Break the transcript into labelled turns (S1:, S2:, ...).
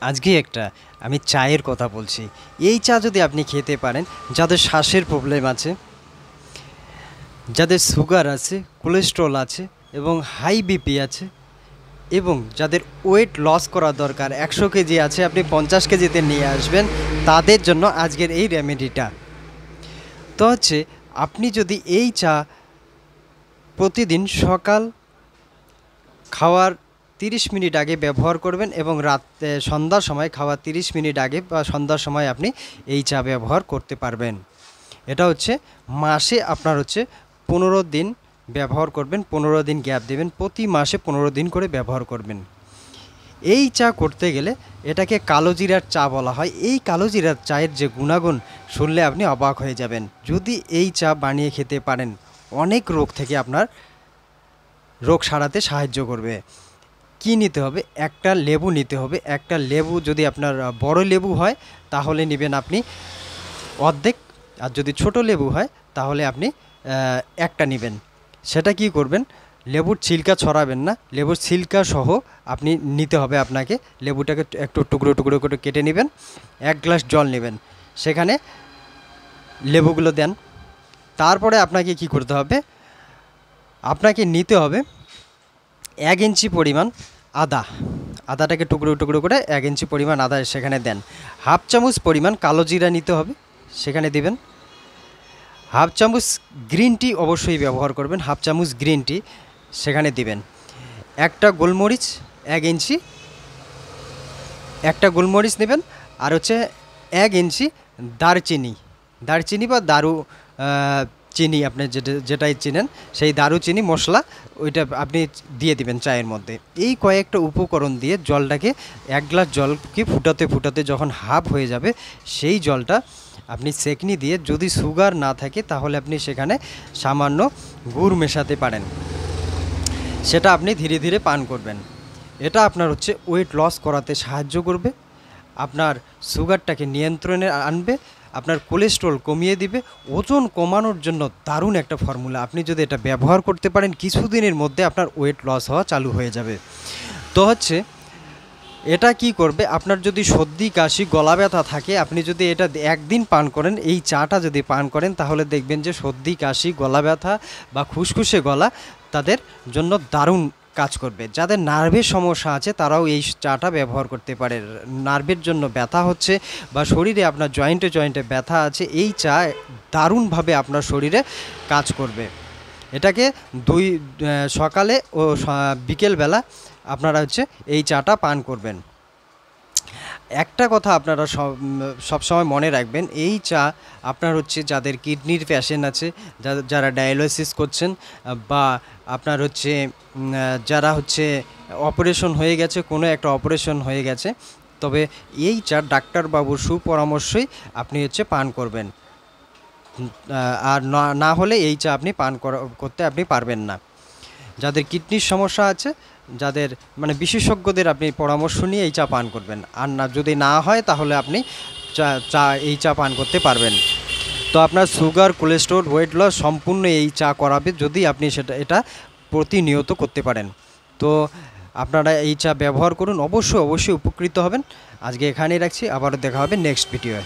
S1: আজকে আমি চায়ের কথা বলছি। এই চা যদি আপনি খেতে পারেন, যাদের শ্বাসের প্রবলেম আছে, যাদের সুগার আছে, কোলেস্ট্রল আছে এবং হাই বিপি আছে, এবং যাদের ওয়েট লস করা দরকার, 100 কেজি আছে আপনি 50 কেজিতে নিয়ে আসবেন, তাদের জন্য আজকের এই রেমেডিটা। তো আপনি যদি এই চা প্রতিদিন সকাল খাওয়ার 30 মিনিট আগে ব্যবহার করবেন এবং সন্ধ্যার সময় খাওয়ার 30 মিনিট আগে বা সন্ধ্যার সময় আপনি এই চা ব্যবহার করতে পারবেন। এটা মাসে আপনার 15 দিন ব্যবহার করবেন, 15 দিন গ্যাপ দেবেন, প্রতি মাসে 15 দিন করে ব্যবহার করবেন। এই চা করতে গেলে এটাকে কালো জিরার চা বলা হয়। এই কালো জিরার চায়ের যে গুণাগুণ শুনলে আপনি অবাক হয়ে যাবেন। যদি এই চা বানিয়ে খেতে পারেন, অনেক রোগ থেকে আপনার রোগ সারাতে সাহায্য করবে। কি নিতে হবে? একটা লেবু নিতে হবে। একটা লেবু যদি আপনার বড় লেবু হয় তাহলে নেবেন আপনি অর্ধেক, আর যদি ছোট লেবু হয় তাহলে আপনি একটা নেবেন। সেটা কি করবেন? লেবুর ছিলকা ছড়াবেন না, লেবুর ছিলকা সহ আপনি নিতে হবে। আপনাকে লেবুটাকে একটু টুকরো টুকরো করে কেটে নেবেন, 1 গ্লাস জল নেবেন, সেখানে লেবুগুলো দেন। তারপরে আপনাকে কি করতে হবে? আপনাকে নিতে হবে 1 ইঞ্চি পরিমাণ আদা। আদাটাকে টুকরো টুকরো করে 1 ইঞ্চি পরিমাণ আদা সেখানে দেন। হাফ চামচ পরিমাণ কালো জিরা নিতে হবে, সেখানে দিবেন। হাফ চামচ গ্রিন টি অবশ্যই ব্যবহার করবেন, হাফ চামচ গ্রিন টি সেখানে দিবেন। একটা গোলমরিচ 1 ইঞ্চি, একটা গোলমরিচ নেবেন। আর 1 ইঞ্চি দারচিনি বা চিনি, আপনি যেটাই চিনেন সেই দারুচিনি মশলা, ওইটা আপনি দিয়ে দিবেন চায়ের মধ্যে। এই কয়েকটা উপকরণ দিয়ে জলটাকে 1 গ্লাস জলকে ফুটাতে ফুটাতে যখন হাফ হয়ে যাবে, সেই জলটা আপনি সেকনি দিয়ে, যদি সুগার না থাকে তাহলে আপনি সেখানে সামান্য গুড় মেশাতে পারেন, সেটা আপনি ধীরে ধীরে পান করবেন। এটা আপনার ওয়েট লস করাতে সাহায্য করবে, আপনার সুগারটাকে নিয়ন্ত্রণে আনবে, আপনার কোলেস্ট্রল কমিয়ে দিবে, ওজন কমানোর জন্য দারুণ একটা ফর্মুলা। আপনি যদি এটা ব্যবহার করতে পারেন, কিছুদিনের মধ্যে আপনার ওয়েট লস হওয়া চালু হয়ে যাবে। তো এটা কি করবে? আপনার যদি সর্দি কাশি গলা ব্যথা থাকে, আপনি যদি এটা একদিন পান করেন, এই চাটা যদি পান করেন, তাহলে দেখবেন যে সর্দি কাশি গলা ব্যথা বা খুসখুসে গলা, তাদের জন্য দারুণ কাজ করবে। যাদের নার্ভের সমস্যা আছে তারাও এই চাটা ব্যবহার করতে পারে। নার্ভের জন্য ব্যথা হচ্ছে বা শরীরে আপনার জয়েন্টে জয়েন্টে ব্যথা আছে, এই চা দারুণভাবে আপনার শরীরে কাজ করবে। এটাকে সকালে ও বিকেলবেলা আপনারা এই চাটা পান করবেন। একটা কথা আপনারা সবসময় মনে রাখবেন, এই চা আপনার যাদের কিডনির পেশেন্ট আছে, যারা ডায়ালিসিস করছেন, বা আপনার যারা অপারেশন হয়ে গেছে, কোনো একটা অপারেশন হয়ে গেছে, তবে এই চা ডাক্তারবাবুর সুপরামর্শই আপনি পান করবেন। আর না হলে এই চা আপনি পান করতে আপনি পারবেন না। যাদের কিডনির সমস্যা আছে, যাদের বিশেষজ্ঞদের আপনি পরামর্শ নিয়ে এই চা পান করবেন। আর যদি না হয় তাহলে আপনি এই চা পান করতে পারবেন। তো আপনার সুগার, কোলেস্ট্রল, ওয়েট লস সম্পূর্ণ এই চা করাবে যদি আপনি এটা প্রতিনিয়ত করতে পারেন। তো আপনারা এই চা ব্যবহার করুন, অবশ্যই উপকৃত হবেন। আজকে এখানেই রাখছি, আবারও দেখা হবে নেক্সট ভিডিওয়ে।